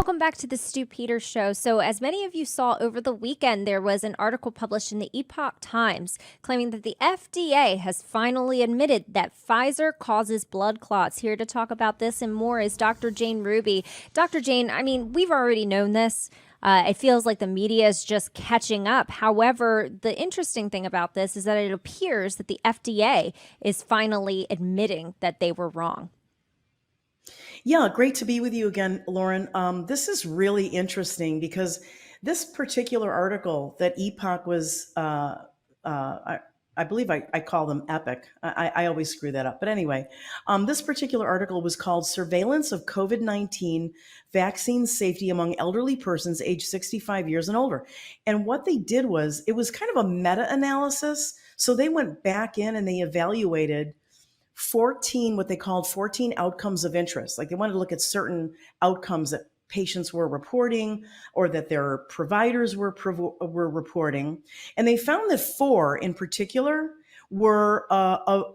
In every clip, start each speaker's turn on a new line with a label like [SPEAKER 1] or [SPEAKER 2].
[SPEAKER 1] Welcome back to the Stu Peters Show. So, as many of you saw over the weekend, there was an article published in the Epoch Times claiming that the FDA has finally admitted that Pfizer causes blood clots. Here to talk about this and more is Dr. Jane Ruby. Dr. Jane, I mean, we've already known this. It feels like the media is just catching up. However, the interesting thing about this is that it appears that the FDA is finally admitting that they were wrong.
[SPEAKER 2] Yeah, great to be with you again, Lauren. This is really interesting because this particular article that Epoch was, I believe I call them epic. I always screw that up. But anyway, this particular article was called Surveillance of COVID-19 Vaccine Safety Among Elderly Persons Aged 65 Years and Older. And what they did was, it was kind of a meta-analysis. So they went back in and they evaluated 14, what they called 14 outcomes of interest. Like they wanted to look at certain outcomes that patients were reporting or that their providers were reporting. And they found that four in particular were,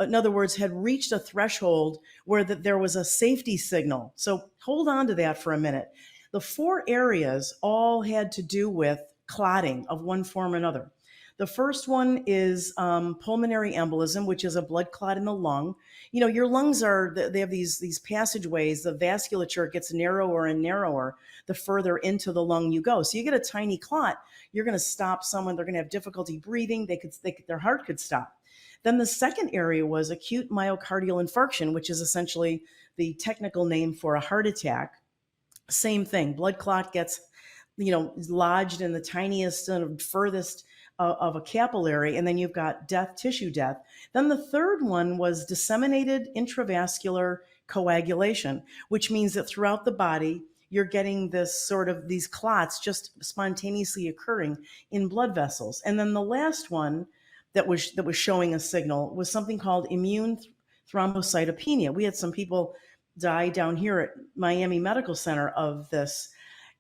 [SPEAKER 2] in other words, had reached a threshold where that there was a safety signal. So hold on to that for a minute. The four areas all had to do with clotting of one form or another. The first one is pulmonary embolism, which is a blood clot in the lung. You know, your lungs they have these passageways. The vasculature gets narrower and narrower the further into the lung you go. So you get a tiny clot, you're going to stop someone. They're going to have difficulty breathing. Their heart could stop. Then the second area was acute myocardial infarction, which is essentially the technical name for a heart attack. Same thing. Blood clot gets, lodged in the tiniest and furthest of a capillary, and then you've got tissue death. Then the third one was disseminated intravascular coagulation, which means that throughout the body, you're getting these clots just spontaneously occurring in blood vessels. And then the last one that was showing a signal was something called immune thrombocytopenia. We had some people die down here at Miami Medical Center of this.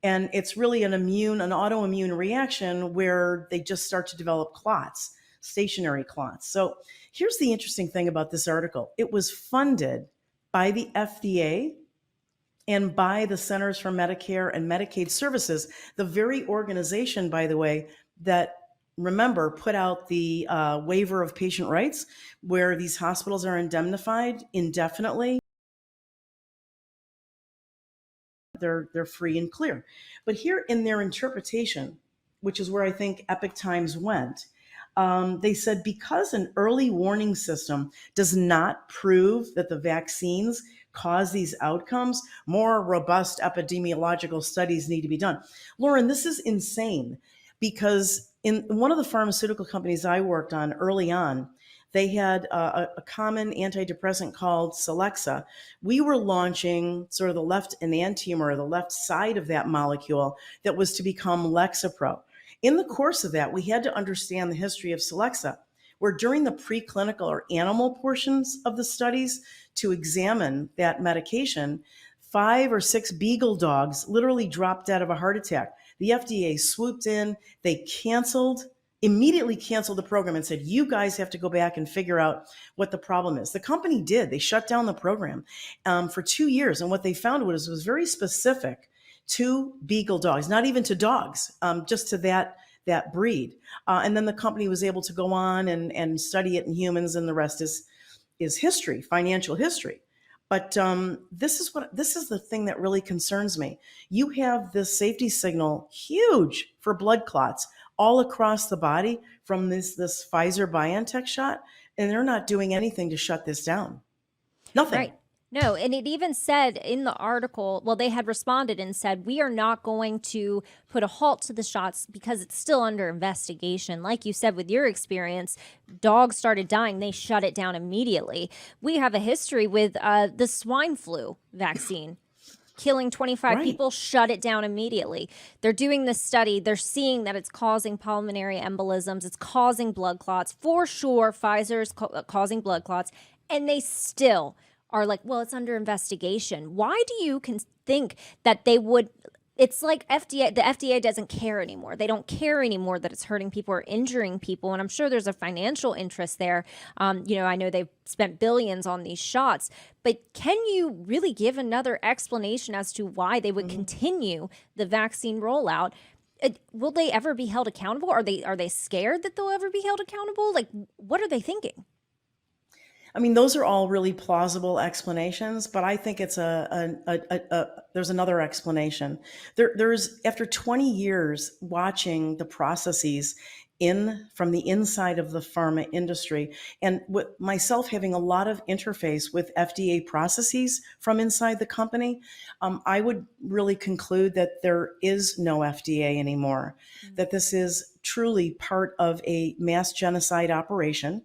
[SPEAKER 2] And it's really an autoimmune reaction where they just start to develop clots, stationary clots. So here's the interesting thing about this article. It was funded by the FDA and by the Centers for Medicare and Medicaid Services, the very organization, by the way, that, remember, put out the waiver of patient rights, where these hospitals are indemnified indefinitely. They're free and clear. But here in their interpretation, which is where I think Epic Times went, they said because an early warning system does not prove that the vaccines cause these outcomes, more robust epidemiological studies need to be done. Lauren, this is insane because in one of the pharmaceutical companies I worked on early on, they had a common antidepressant called Celexa. We were launching sort of the left enantiomer, the left side of that molecule that was to become Lexapro. In the course of that, we had to understand the history of Celexa, where during the preclinical or animal portions of the studies to examine that medication, 5 or 6 beagle dogs literally dropped out of a heart attack. The FDA swooped in, they immediately canceled the program and said, you guys have to go back and figure out what the problem is. The company did. They shut down the program for 2 years. And what they found was very specific to beagle dogs, not even to dogs, just to that breed. And then the company was able to go on and study it in humans, and the rest is history, financial history. But this is the thing that really concerns me. You have this safety signal, huge for blood clots, all across the body from this Pfizer-BioNTech shot, and they're not doing anything to shut this down. Nothing.
[SPEAKER 1] Right. No, and it even said in the article, well, they had responded and said, we are not going to put a halt to the shots because it's still under investigation. Like you said, with your experience, dogs started dying. They shut it down immediately. We have a history with the swine flu vaccine. Killing 25
[SPEAKER 2] Right.
[SPEAKER 1] people, shut it down immediately. They're doing this study. They're seeing that it's causing pulmonary embolisms. It's causing blood clots. For sure, Pfizer's causing blood clots. And they still are like, well, it's under investigation. Why do you think that they would it's like the FDA doesn't care anymore. They don't care anymore that it's hurting people or injuring people. And I'm sure there's a financial interest there. I know they've spent billions on these shots, but can you really give another explanation as to why they would continue the vaccine rollout? Will they ever be held accountable? Are they scared that they'll ever be held accountable? Like, what are they thinking?
[SPEAKER 2] I mean, those are all really plausible explanations, but I think it's there's another explanation. There's after 20 years watching the processes from the inside of the pharma industry, and with myself having a lot of interface with FDA processes from inside the company, I would really conclude that there is no FDA anymore. That this is truly part of a mass genocide operation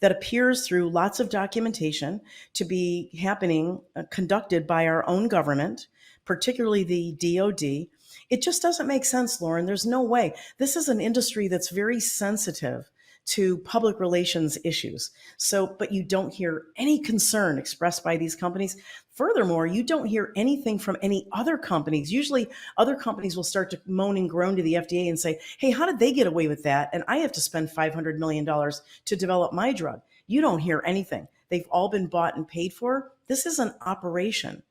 [SPEAKER 2] that appears through lots of documentation to be happening, conducted by our own government, particularly the DoD. It just doesn't make sense, Lauren. There's no way. This is an industry that's very sensitive to public relations issues. So, but you don't hear any concern expressed by these companies. Furthermore, you don't hear anything from any other companies. Usually other companies will start to moan and groan to the FDA and say, hey, how did they get away with that? And I have to spend $500 million to develop my drug. You don't hear anything. They've all been bought and paid for. This is an operation.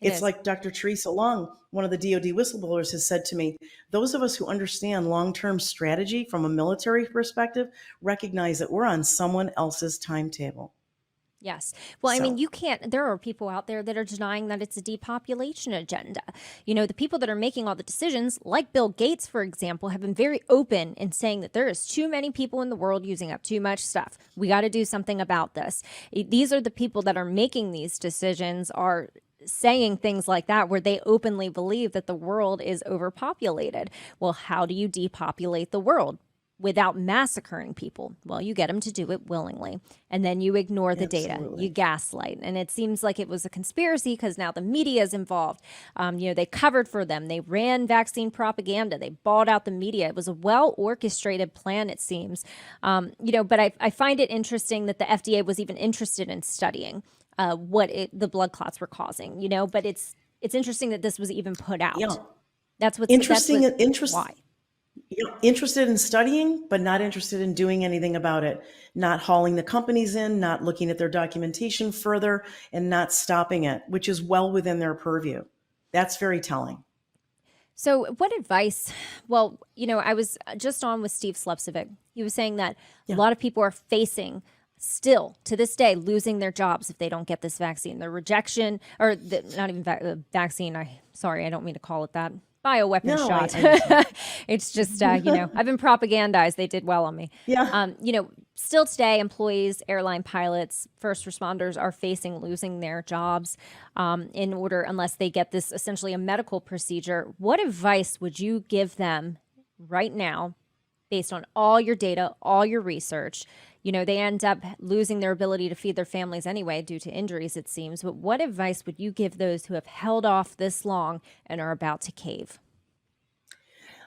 [SPEAKER 2] It's like Dr. Teresa Long, one of the DoD whistleblowers, has said to me, those of us who understand long-term strategy from a military perspective recognize that we're on someone else's timetable.
[SPEAKER 1] Yes. Well, I
[SPEAKER 2] So,
[SPEAKER 1] mean, there are people out there that are denying that it's a depopulation agenda. The people that are making all the decisions, like Bill Gates, for example, have been very open in saying that there is too many people in the world using up too much stuff. We got to do something about this. These are the people that are making these decisions, are saying things like that, where they openly believe that the world is overpopulated. Well, how do you depopulate the world without massacring people? Well, you get them to do it willingly, and then you ignore the data.
[SPEAKER 2] absolutely.
[SPEAKER 1] You gaslight, and it seems like it was a conspiracy because now the media is involved. They covered for them. They ran vaccine propaganda. They bought out the media. It was a well orchestrated plan, it seems. But I find it interesting that the FDA was even interested in studying the blood clots were causing. But it's interesting that this was even put out.
[SPEAKER 2] Yeah.
[SPEAKER 1] That's what's
[SPEAKER 2] Interesting.
[SPEAKER 1] why.
[SPEAKER 2] Interested in studying, but not interested in doing anything about it. Not hauling the companies in, not looking at their documentation further, and not stopping it, which is well within their purview. That's very telling.
[SPEAKER 1] So, what advice? Well, I was just on with Steve Slepcevic. He was saying that a lot of people are facing, still to this day, losing their jobs if they don't get this vaccine. The rejection, or not even vaccine. Sorry, I don't mean to call it that. Bioweapon
[SPEAKER 2] No,
[SPEAKER 1] shot.
[SPEAKER 2] I
[SPEAKER 1] It's just, I've been propagandized. They did well on me.
[SPEAKER 2] Yeah.
[SPEAKER 1] Still today, employees, airline pilots, first responders are facing losing their jobs unless they get this essentially a medical procedure. What advice would you give them right now, based on all your data, all your research? They end up losing their ability to feed their families anyway due to injuries, it seems. But what advice would you give those who have held off this long and are about to cave?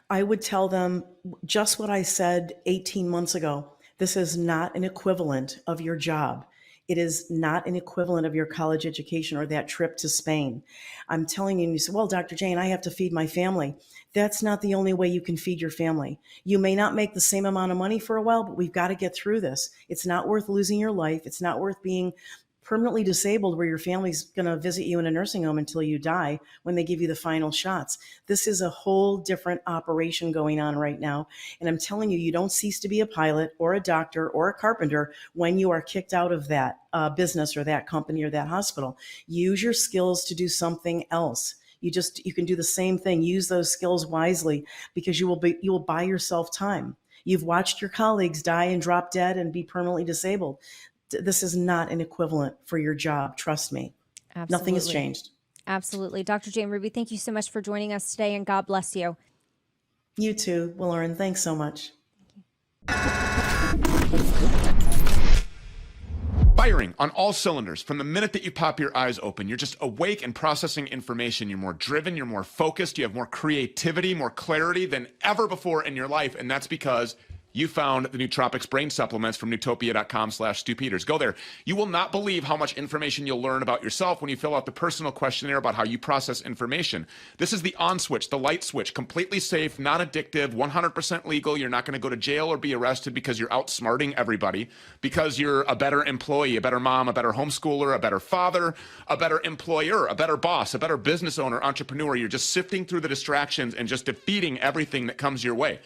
[SPEAKER 2] I would tell them just what I said 18 months ago. This is not an equivalent of your job. It is not an equivalent of your college education or that trip to Spain. I'm telling you, and you say, well, Dr. Jane, I have to feed my family. That's not the only way you can feed your family. You may not make the same amount of money for a while, but we've got to get through this. It's not worth losing your life. It's not worth being permanently disabled where your family's going to visit you in a nursing home until you die when they give you the final shots. This is a whole different operation going on right now. And I'm telling you, you don't cease to be a pilot or a doctor or a carpenter when you are kicked out of that business or that company or that hospital. Use your skills to do something else. You can do the same thing. Use those skills wisely, because you will buy yourself time. You've watched your colleagues die and drop dead and be permanently disabled. This is not an equivalent for your job. Trust me.
[SPEAKER 1] Absolutely.
[SPEAKER 2] Nothing has changed.
[SPEAKER 1] Absolutely. Dr. Jane Ruby, thank you so much for joining us today, and God bless you.
[SPEAKER 2] You too, Lauren. Thanks so much.
[SPEAKER 3] Firing on all cylinders. From the minute that you pop your eyes open, you're just awake and processing information. You're more driven, you're more focused, you have more creativity, more clarity than ever before in your life. And that's because you found the Nootropics brain supplements from Nootopia.com/StuPeters. Go there. You will not believe how much information you'll learn about yourself when you fill out the personal questionnaire about how you process information. This is the on switch, the light switch, completely safe, not addictive, 100% legal. You're not going to go to jail or be arrested because you're outsmarting everybody, because you're a better employee, a better mom, a better homeschooler, a better father, a better employer, a better boss, a better business owner, entrepreneur. You're just sifting through the distractions and just defeating everything that comes your way.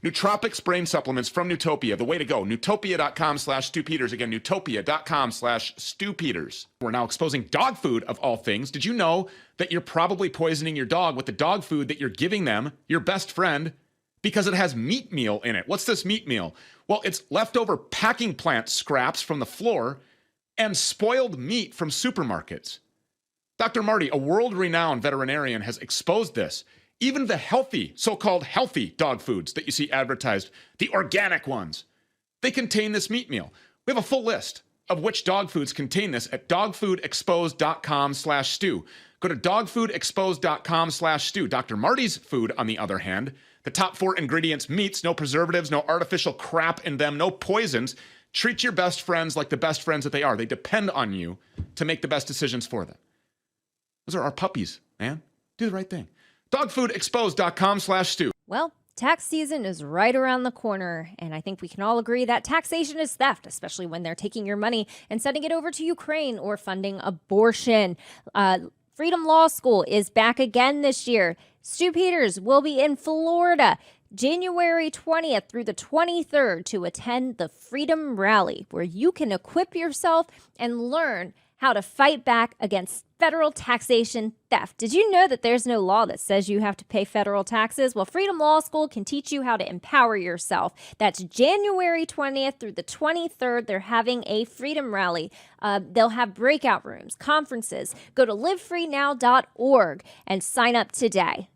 [SPEAKER 3] Nootropics brain supplements from Nootopia, the way to go. Nootopia.com/StuPeters. Again, Nootopia.com/StuPeters. We're now exposing dog food of all things. Did you know that you're probably poisoning your dog with the dog food that you're giving them, your best friend, because it has meat meal in it? What's this meat meal? Well, it's leftover packing plant scraps from the floor and spoiled meat from supermarkets. Dr. Marty, a world-renowned veterinarian, has exposed this. Even the healthy, so-called healthy dog foods that you see advertised, the organic ones, they contain this meat meal. We have a full list of which dog foods contain this at dogfoodexposed.com/stew. Go to dogfoodexposed.com/stew. Dr. Marty's food, on the other hand, the top 4 ingredients: meats, no preservatives, no artificial crap in them, no poisons. Treat your best friends like the best friends that they are. They depend on you to make the best decisions for them. Those are our puppies, man. Do the right thing. dogfoodexposed.com/stew.
[SPEAKER 1] Well, tax season is right around the corner, and I think we can all agree that taxation is theft, especially when they're taking your money and sending it over to Ukraine or funding abortion. Freedom Law School is back again this year. Stu Peters will be in Florida January 20th through the 23rd to attend the Freedom Rally, where you can equip yourself and learn how to fight back against federal taxation theft. Did you know that there's no law that says you have to pay federal taxes? Well, Freedom Law School can teach you how to empower yourself. That's January 20th through the 23rd. They're having a Freedom Rally. They'll have breakout rooms, conferences. Go to livefreenow.org and sign up today.